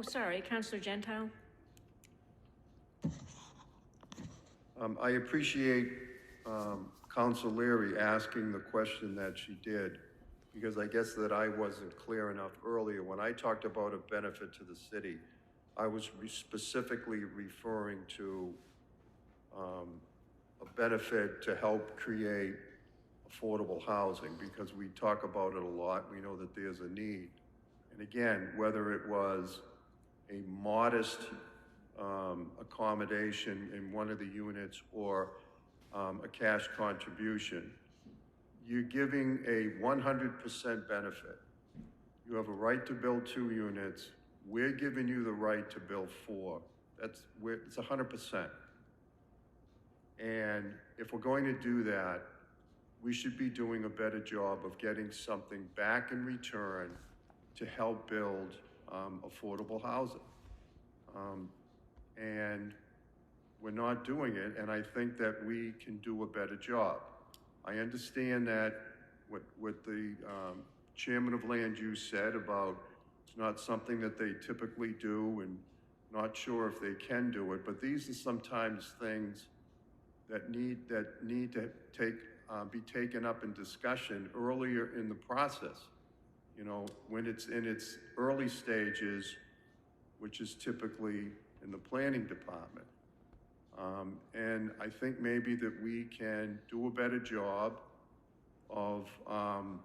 Oh, sorry, Councilor Gentile. I appreciate Council Leary asking the question that she did, because I guess that I wasn't clear enough earlier. When I talked about a benefit to the city, I was specifically referring to a benefit to help create affordable housing, because we talk about it a lot. We know that there's a need. And again, whether it was a modest accommodation in one of the units or a cash contribution, you're giving a 100% benefit. You have a right to build 2 units. We're giving you the right to build 4. It's 100%. And if we're going to do that, we should be doing a better job of getting something back in return to help build affordable housing. And we're not doing it, and I think that we can do a better job. I understand that what the chairman of land use said about it's not something that they typically do, and not sure if they can do it, but these are sometimes things that need to be taken up in discussion earlier in the process. You know, when it's in its early stages, which is typically in the planning department. And I think maybe that we can do a better job of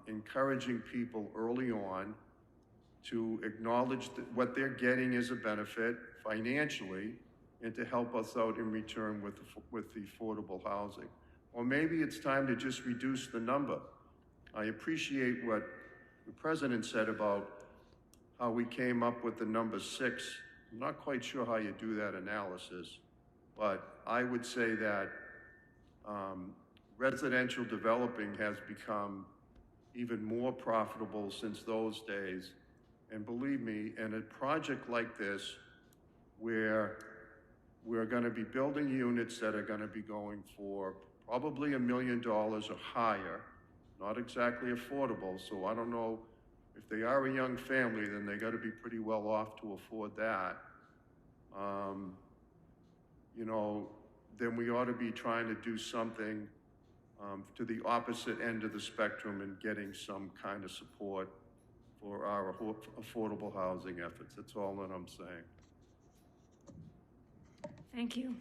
encouraging people early on to acknowledge that what they're getting is a benefit financially, and to help us out in return with the affordable housing. Or maybe it's time to just reduce the number. I appreciate what the president said about how we came up with the number 6. I'm not quite sure how you do that analysis, but I would say that residential developing has become even more profitable since those days. And believe me, in a project like this, where we're going to be building units that are going to be going for probably $1 million or higher, not exactly affordable. So I don't know, if they are a young family, then they got to be pretty well off to afford that. You know, then we ought to be trying to do something to the opposite end of the spectrum and getting some kind of support for our affordable housing efforts. That's all that I'm saying. Thank you.